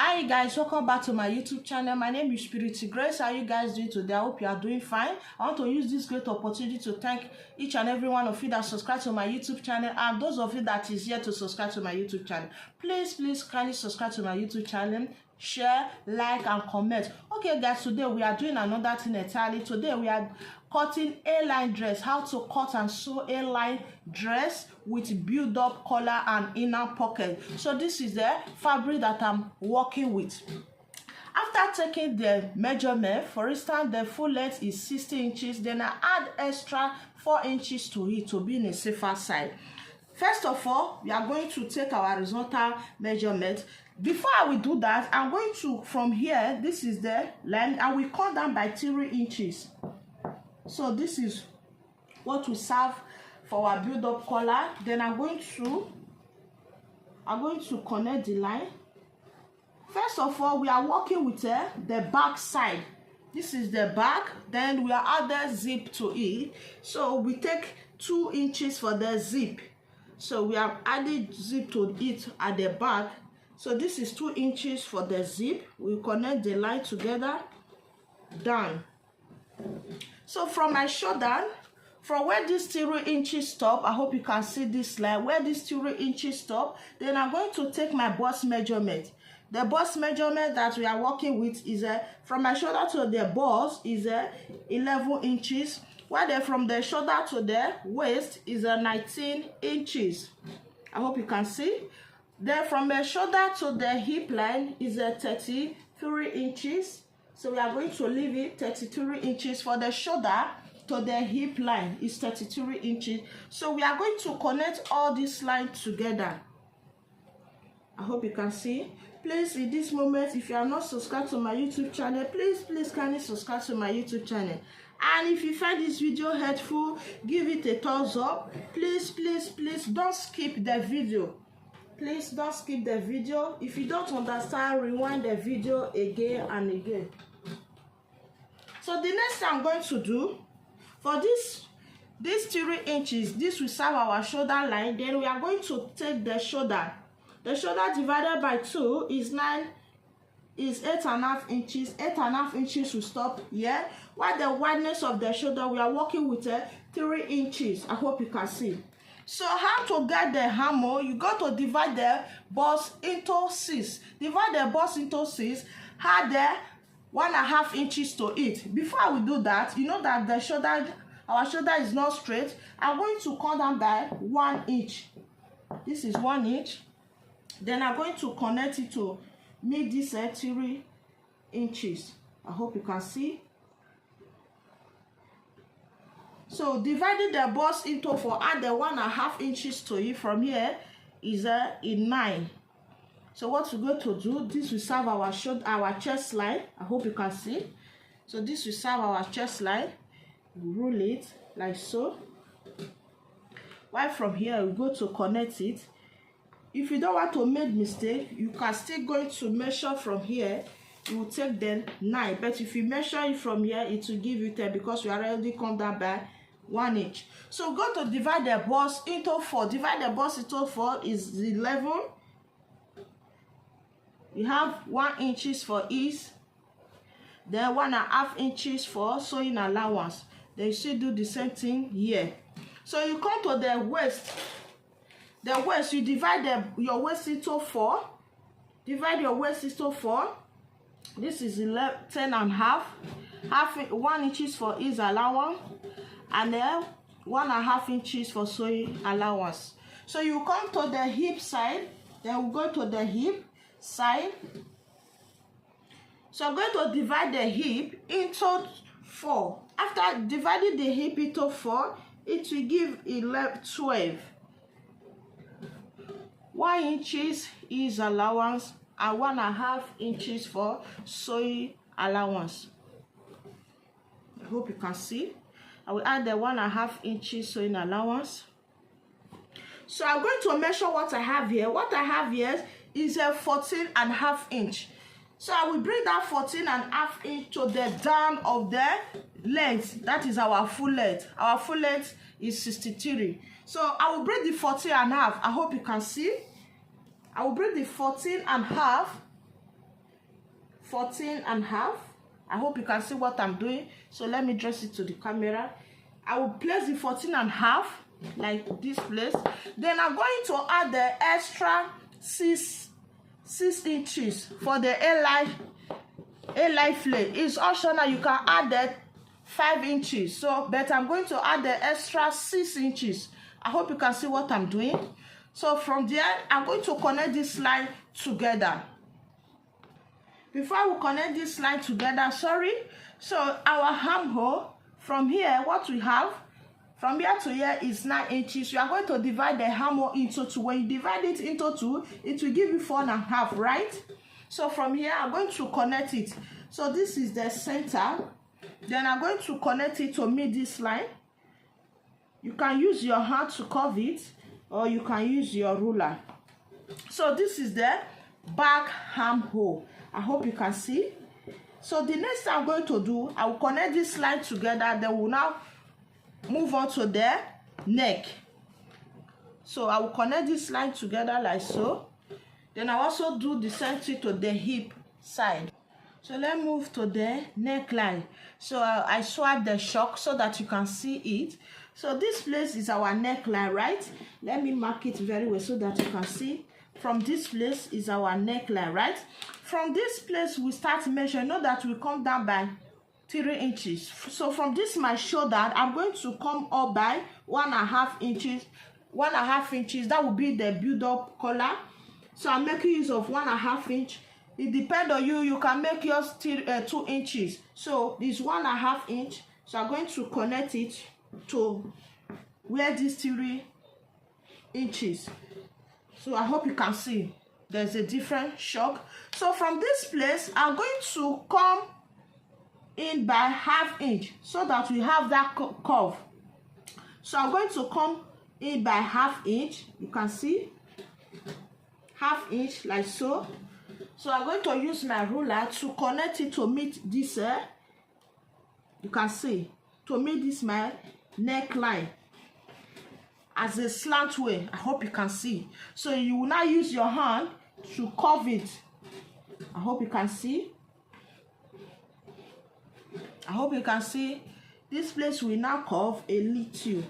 Hi guys, welcome back to my YouTube channel. My name is Spirity Grace. How are you guys doing today? I hope you are doing fine. I want to use this great opportunity to thank each and every one of you that subscribe to my YouTube channel, and those of you that is yet to subscribe to my YouTube channel. Please kindly subscribe to my YouTube channel, share, like and comment. Okay guys, today we are doing another thing entirely. Today we are cutting A-line dress, how to cut and sew A-line dress with build up collar and inner pocket. So this is the fabric that I'm working with. After taking the measurement, for instance the full length is 60 inches, then I add extra 4 inches to it to be in a safer side. First of all, we are going to take our horizontal measurement. Before I will do that, I'm going to, from here, this is the line, I will cut down by 3 inches. So this is what we serve for our build up collar. Then I'm going to connect the line. First of all, we are working with the back side. This is the back. Then we are adding zip to it. So we take 2 inches for the zip. So we have added zip to it at the back. So this is 2 inches for the zip. We connect the line together, down. So from my shoulder, from where this 3 inches stop, I hope you can see this line, where this 3 inches stop, then I'm going to take my bust measurement. The bust measurement that we are working with is from my shoulder to the bust is 11 inches, while then from the shoulder to the waist is 19 inches. I hope you can see. Then from the shoulder to the hip line is 33 inches. So we are going to leave it 33 inches. For the shoulder to the hip line is 33 inches. So we are going to connect all these lines together. I hope you can see. Please, in this moment, if you are not subscribed to my YouTube channel, please kindly subscribe to my YouTube channel. And if you find this video helpful, give it a thumbs up. Please don't skip the video. Please don't skip the video. If you don't understand, rewind the video again and again. So the next thing I'm going to do, for this 3 inches, this will serve our shoulder line. Then we are going to take the shoulder. The shoulder divided by 2 is 8.5 inches. 8.5 inches will stop here. While the wideness of the shoulder, we are working with 3 inches. I hope you can see. So how to get the hammer? You got to divide the bust into 6. Divide the bust into 6. Add the 1.5 inches to it. Before we do that, you know that the shoulder, our shoulder is not straight. I'm going to cut down by 1 inch. This is 1 inch. Then I'm going to connect it to make this 3 inches. I hope you can see. So dividing the bust into 4, add the 1.5 inches to it. From here is 9. So what we're going to do, this will serve our chest line. I hope you can see. So this will serve our chest line. We roll it like so. While from here we go to connect it. If you don't want to make mistake, you can still going to measure from here. You will take the 9, but if you measure it from here, it will give you 10 because we already come down by 1 inch. So go to divide the bust into 4. Divide the bust into 4 is 11. You have 1 inches for ease, then 1.5 inches for sewing allowance. Then you still do the same thing here. So you come to the waist. The waist, you divide your waist into 4. Divide your waist into 4. This is 10.5. 1 inches for ease allowance, and then 1.5 inches for sewing allowance. So you come to the hip side. Then we go to the hip side. So I'm going to divide the hip into 4. After dividing the hip into 4, it will give 12. 1 inches is allowance and 1.5 inches for sewing allowance. I hope you can see. I will add the 1.5 inches sewing allowance. So I'm going to measure what I have here. What I have here is a 14.5 inch. So I will bring that 14.5 inch to the down of the length. That is our full length. Our full length is 63. So I will bring the 14.5. I hope you can see. I will bring the 14.5 14.5. I hope you can see what I'm doing. So let me dress it to the camera. I will place the 14.5 like this place. Then I'm going to add the extra 6 inches for the A-line flare. It's optional. You can add that 5 inches. So, but I'm going to add the extra 6 inches. I hope you can see what I'm doing. So from there, I'm going to connect this line together. Before I will connect this line together, so our armhole from here, what we have from here to here is 9 inches. You are going to divide the armhole into 2. When you divide it into 2, it will give you 4.5, right? So from here, I'm going to connect it. So this is the center. Then I'm going to connect it to meet this line. You can use your hand to curve it, or you can use your ruler. So this is the back armhole. I hope you can see. So the next thing I'm going to do, I will connect this line together. Then we'll now move on to the neck. So I will connect this line together like so. Then I also do the same thing to the hip side. So let's move to the neckline. So I swap the shock so that you can see it. So this place is our neckline, right? Let me mark it very well so that you can see. From this place is our neckline, right? From this place we start measuring. Know that we come down by 3 inches. So from this my shoulder, I'm going to come up by 1.5 inches. 1.5 inches. That will be the build-up collar. So I'm making use of 1.5 inch. It depends on you. You can make yours 2 inches. So this 1.5 inch. So I'm going to connect it to where this 3 inches. So I hope you can see there's a different shock. So from this place, I'm going to come in by 1/2 inch so that we have that curve. So I'm going to come in by 1/2 inch. You can see 1/2 inch like so. So I'm going to use my ruler to connect it to meet this. You can see to meet this my neckline as a slant way. I hope you can see. So you will now use your hand to curve it. I hope you can see. I hope you can see. This place will now curve a little.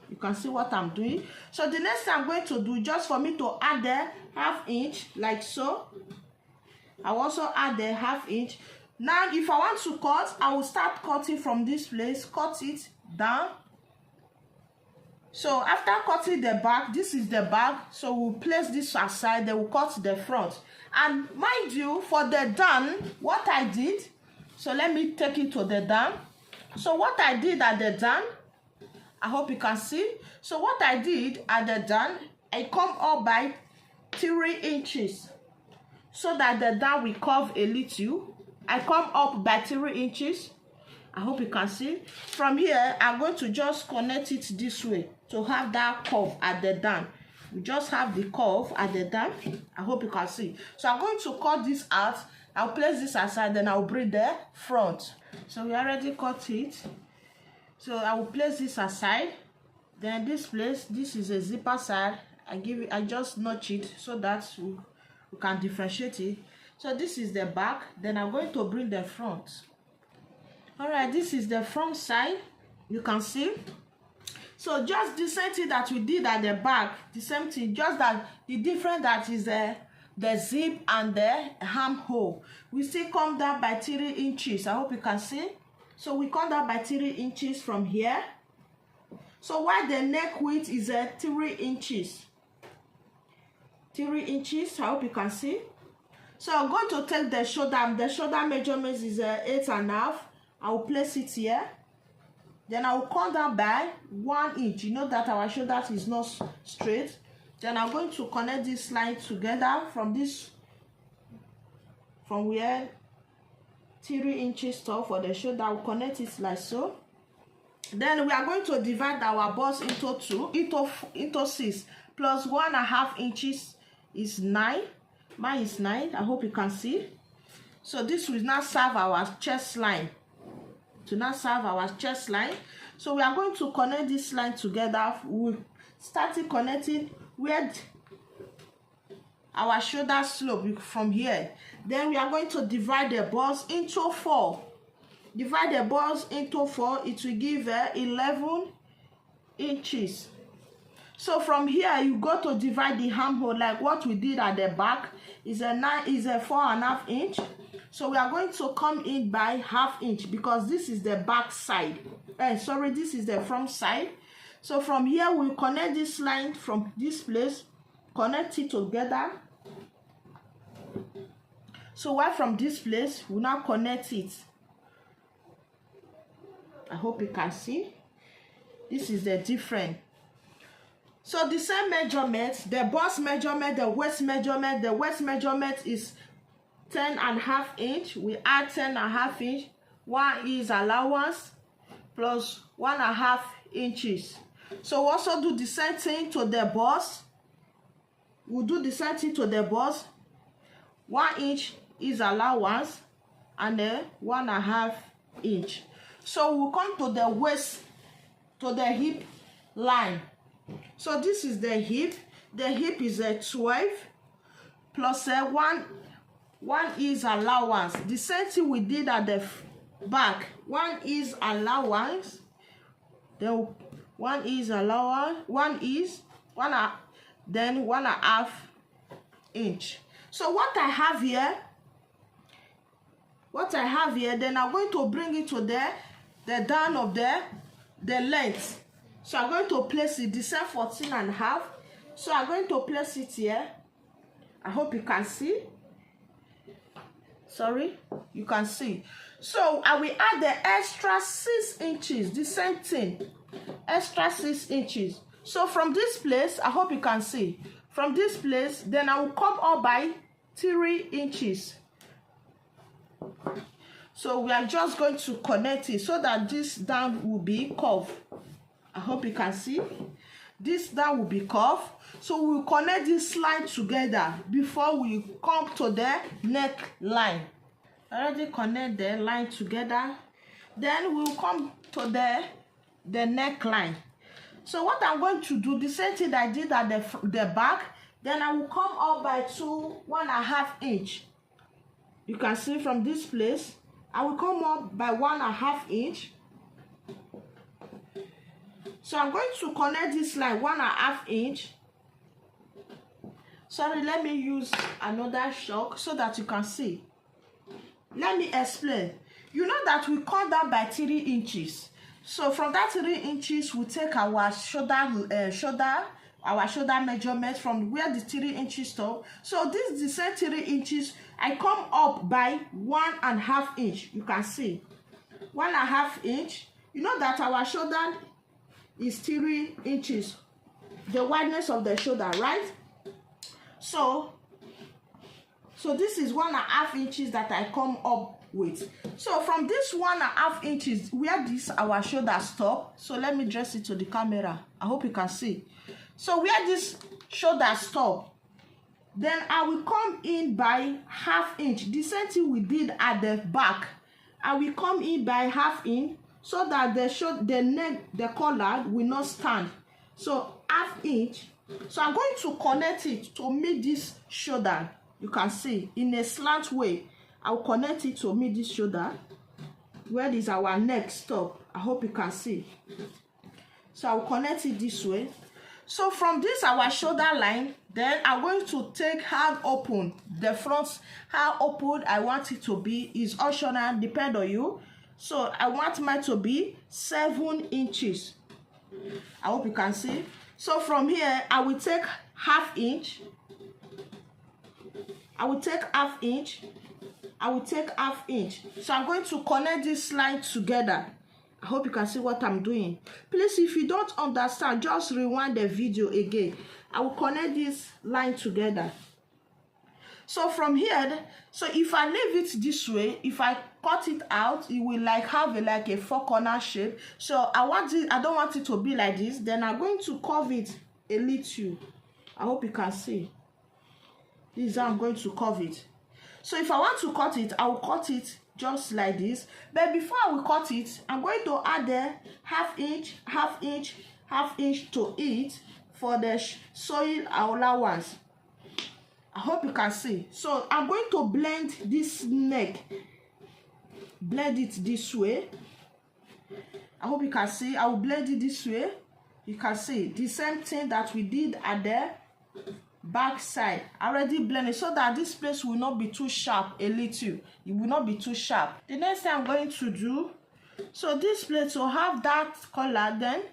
You can see what I'm doing. So the next thing I'm going to do, just for me to add the 1/2 inch like so. I will also add the 1/2 inch. Now if I want to cut, I will start cutting from this place. Cut it down. So after cutting the back, this is the back. So we'll place this aside. Then we'll cut the front. And mind you, for the down, what I did. So let me take it to the down. So what I did at the down, I hope you can see. So what I did at the down, I come up by 3 inches. So that the down will curve a little. I come up by 3 inches. I hope you can see. From here, I'm going to just connect it this way to have that curve at the down. We just have the curve at the down. I hope you can see. So I'm going to cut this out. I'll place this aside, then I'll bring the front. So we already cut it. So I will place this aside. Then this place, this is a zipper side. I just notch it so that we can differentiate it. So this is the back. Then I'm going to bring the front. All right, this is the front side. You can see. So just the same thing that we did at the back, the same thing, just that the difference that is the zip and the armhole. We still come down by 3 inches. I hope you can see. So we come down by 3 inches from here. So while the neck width is 3 inches. 3 inches, I hope you can see. So I'm going to take the shoulder. The shoulder measurement is 8.5. I will place it here. Then I will come down by 1 inch. You know that our shoulder is not straight. Then I'm going to connect this line together from where 3 inches tall for the shoulder. I will connect it like so. Then we are going to divide our bust into 6 plus 1.5 inches is 9. Mine is 9. I hope you can see. So this will now serve our chest line. So we are going to connect this line together. We started connecting where our shoulder slope from here. Then we are going to divide the balls into 4. Divide the balls into 4, it will give 11 inches. So from here you go to divide the armhole like what we did at the back. Is a 4.5 inch. So we are going to come in by 1/2 inch because this is the back side. Sorry, this is the front side. So from here we connect this line from this place, connect it together. So while from this place we now connect it. I hope you can see. This is the difference. So the same measurement, the bust measurement, the waist measurement. The waist measurement is 10.5 inch. We add 10.5 inch. 1 is allowance plus 1.5 inches. So we also do the same thing to the bust. We'll do the same thing to the bust. 1 inch is allowance and then 1.5 inch. So we'll come to the waist, to the hip line. So this is the hip. The hip is a 12 plus 1 is allowance. The same thing we did at the back. 1 is allowance. Then 1 is allowance. 1 is then 1.5 inch. So what I have here, then I'm going to bring it to the down of the length. So I'm going to place it the same 14.5. So I'm going to place it here. I hope you can see. Sorry, you can see. So I will add the extra 6 inches, the same thing, extra 6 inches. So from this place, I hope you can see. From this place, then I will come up by 3 inches. So we are just going to connect it so that this down will be curved. I hope you can see. This down will be curved. So we will connect this line together before we come to the neck line. Already connect the line together. Then we will come to the neck line. So what I'm going to do, the same thing I did at the back, then I will come up by 1.5 inch. You can see from this place, I will come up by 1.5 inch. So I'm going to connect this line 1.5 inch. Sorry, let me use another chalk so that you can see. Let me explain. You know that we cut that by 3 inches. So from that 3 inches, we take our shoulder measurement from where the 3 inches stop. So this is the same 3 inches. I come up by 1.5 inch. You can see 1.5 inch. You know that our shoulder is 3 inches, the wideness of the shoulder, right? So this is 1.5 inches that I come up with. So from this 1.5 inches where this our shoulder stop, so let me dress it to the camera. I hope you can see. So where this shoulder stop, then I will come in by 1/2 inch. The same thing we did at the back. I will come in by 1/2 inch so that the neck, the collar will not stand. So 1/2 inch. So I'm going to connect it to meet this shoulder. You can see in a slant way. I'll connect it to meet this shoulder. Where is our neck stop? I hope you can see. So I'll connect it this way. So from this our shoulder line, then I'm going to take hand open. The front, how open I want it to be is optional, depend on you. So I want mine to be 7 inches. I hope you can see. So from here, I will take 1/2 inch. I will take 1/2 inch. I will take 1/2 inch. So I'm going to connect this line together. I hope you can see what I'm doing. Please, if you don't understand, just rewind the video again. I will connect this line together. So from here, so if I leave it this way, if I cut it out, it will have a 4-corner shape. So I don't want it to be like this. Then I'm going to curve it a little. I hope you can see. This is how I'm going to curve it. So if I want to cut it, I will cut it just like this. But before I will cut it, I'm going to add the 1/2 inch, 1/2 inch, 1/2 inch to it for the sewing allowance. I hope you can see. So I'm going to blend this neck, blend it this way. I hope you can see. I will blend it this way. You can see the same thing that we did at the back side. I already blended so that this place will not be too sharp. A little, it will not be too sharp. The next thing I'm going to do, so this place will have that color. Then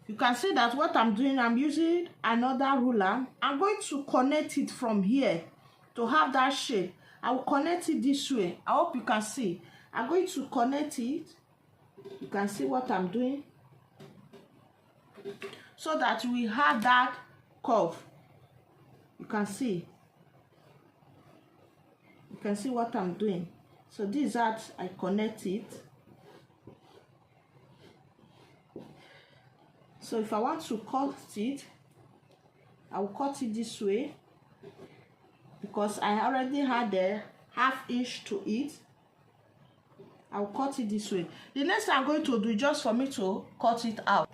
you can see that what I'm doing, I'm using another ruler. I'm going to connect it from here to have that shape. I will connect it this way. I hope you can see. I'm going to connect it. You can see what I'm doing, so that we have that curve. You can see what I'm doing. So this is that I connect it. So if I want to cut it, I will cut it this way, because I already had a ½ inch to it. I'll cut it this way. The next thing I'm going to do, just for me to cut it out.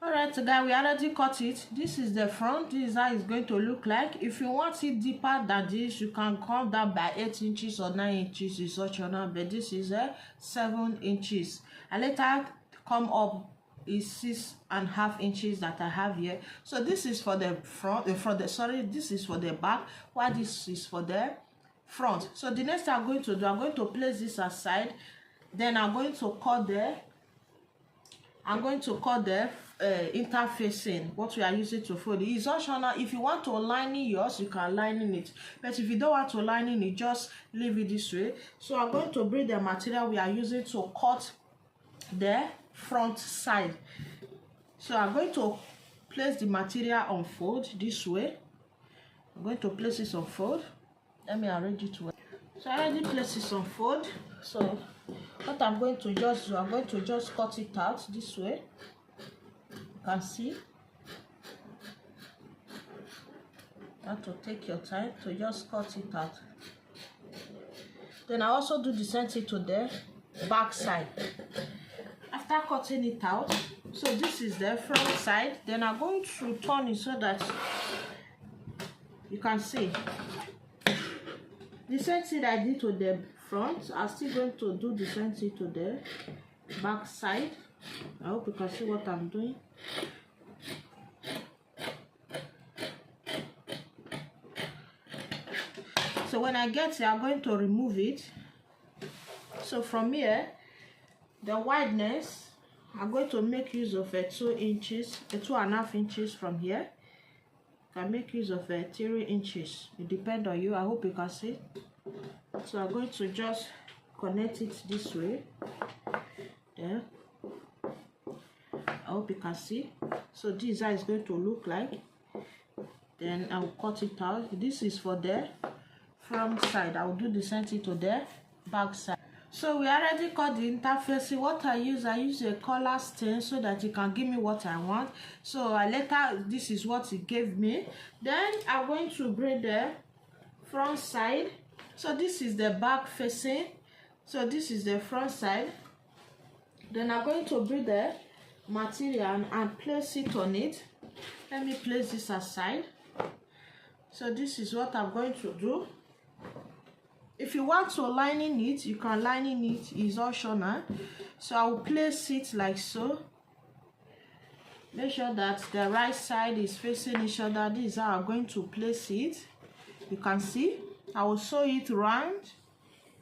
Alright guys, we already cut it. This is the front. This is how it's going to look like. If you want it deeper than this, you can come down by 8 inches or 9 inches. It's optional, but this is 7 inches. And later come up is 6.5 inches that I have here. So this is for the front, this is for the back, while this is for the front. So the next thing I'm going to do, I'm going to place this aside. Then I'm going to cut the interfacing, what we are using to fold it. It's optional. If you want to line in yours, you can line in it, but if you don't want to line in it, just leave it this way. So I'm going to bring the material we are using to cut the front side. So I'm going to place the material on fold this way. I'm going to place this on fold. Let me arrange it well. So I already placed this on fold. So what I'm going to just do, I'm going to just cut it out this way. You can see. You have to take your time to just cut it out. Then I also do the same thing to the back side. After cutting it out, so this is the front side. Then I'm going to turn it so that you can see. The same thing I did to the front, I'm still going to do the same thing to the back side. I hope you can see what I'm doing. So when I get here, I'm going to remove it. So from here, the wideness, I'm going to make use of 2 inches, 2.5 inches from here. Can make use of 3 inches. It depends on you. I hope you can see. So I'm going to just connect it this way. There. I hope you can see. So this is how it's going to look like. Then I'll cut it out. This is for the front side. I'll do the same thing to the back side. So we already cut the interface. What I use a color stain so that it can give me what I want. So later, this is what it gave me. Then I'm going to bring the front side. So this is the back facing. So this is the front side. Then I'm going to bring the material and place it on it. Let me place this aside. So this is what I'm going to do. If you want to line in it, you can line in it. It's optional. So I will place it like so. Make sure that the right side is facing each other. This is how I'm going to place it. You can see. I will sew it round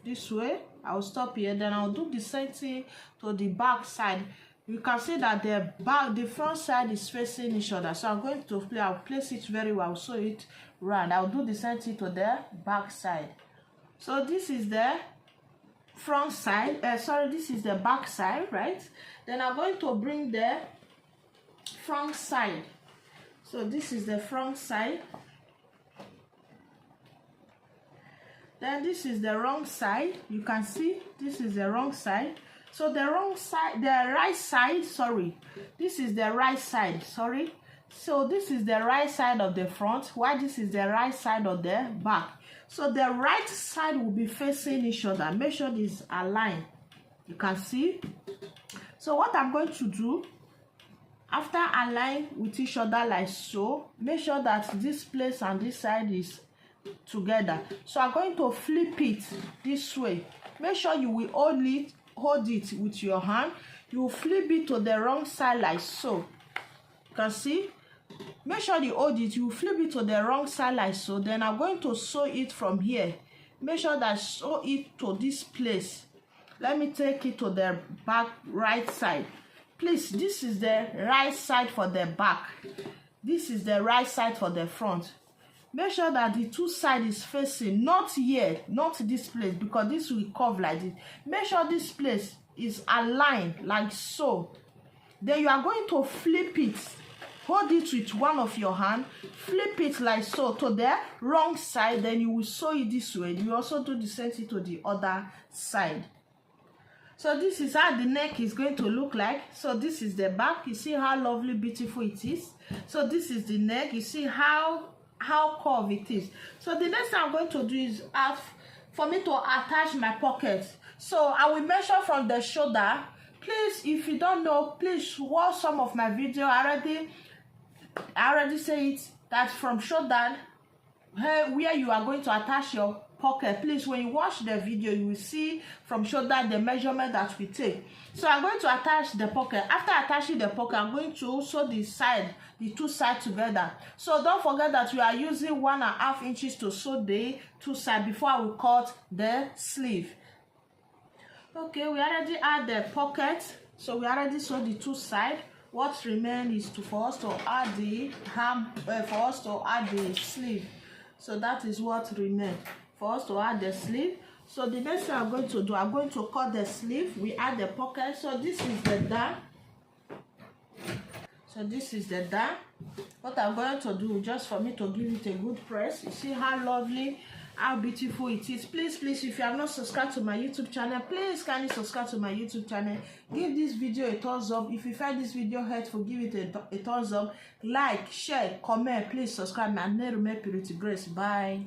this way. I will stop here. Then I'll do the same thing to the back side. You can see that the front side is facing each other. So I'm going to I'll place it very well. I'll sew it round. I'll do the same thing to the back side. So this is the front side, this is the back side, right? Then I'm going to bring the front side. So this is the front side. Then this is the wrong side. You can see this is the wrong side. So the wrong side, the right side, sorry. This is the right side, sorry. So this is the right side of the front, while this is the right side of the back. So the right side will be facing each other. Make sure this is aligned. You can see. So what I'm going to do, after align with each other like so, make sure that this place and this side is together. So I'm going to flip it this way. Make sure you will hold it with your hand. You will flip it to the wrong side like so. You can see. Make sure you hold it. You flip it to the wrong side like so. Then I'm going to sew it from here. Make sure that I sew it to this place. Let me take it to the back right side. Please, this is the right side for the back. This is the right side for the front. Make sure that the two sides is facing, not here, not this place, because this will curve like this. Make sure this place is aligned like so. Then you are going to flip it. Hold it with one of your hand, flip it like so to the wrong side, then you will sew it this way. You also do the same thing to the other side. So this is how the neck is going to look like. So this is the back. You see how lovely, beautiful it is. So this is the neck. You see how curved it is. So the next thing I'm going to do is for me to attach my pocket. So I will measure from the shoulder. Please, if you don't know, please watch some of my video. I already say it, that from shoulder where you are going to attach your pocket. Please, when you watch the video, you will see from shoulder the measurement that we take. So I'm going to attach the pocket. After attaching the pocket, I'm going to sew the two sides together. So don't forget that we are using 1.5 inches to sew the two sides before I will cut the sleeve. Okay, we already add the pocket. So we already sewed the two sides. What remains is for us to add the sleeve. So that is what remains for us to add the sleeve. So the next thing I'm going to do, I'm going to cut the sleeve. We add the pocket. So this is the down. So this is the down. What I'm going to do, just for me to give it a good press. You see how lovely, how beautiful it is. Please, if you have not subscribed to my YouTube channel, please kindly subscribe to my YouTube channel. Give this video a thumbs up. If you find this video helpful, give it a thumbs up. Like, share, comment. Please subscribe. My name is Purity Grace. Bye.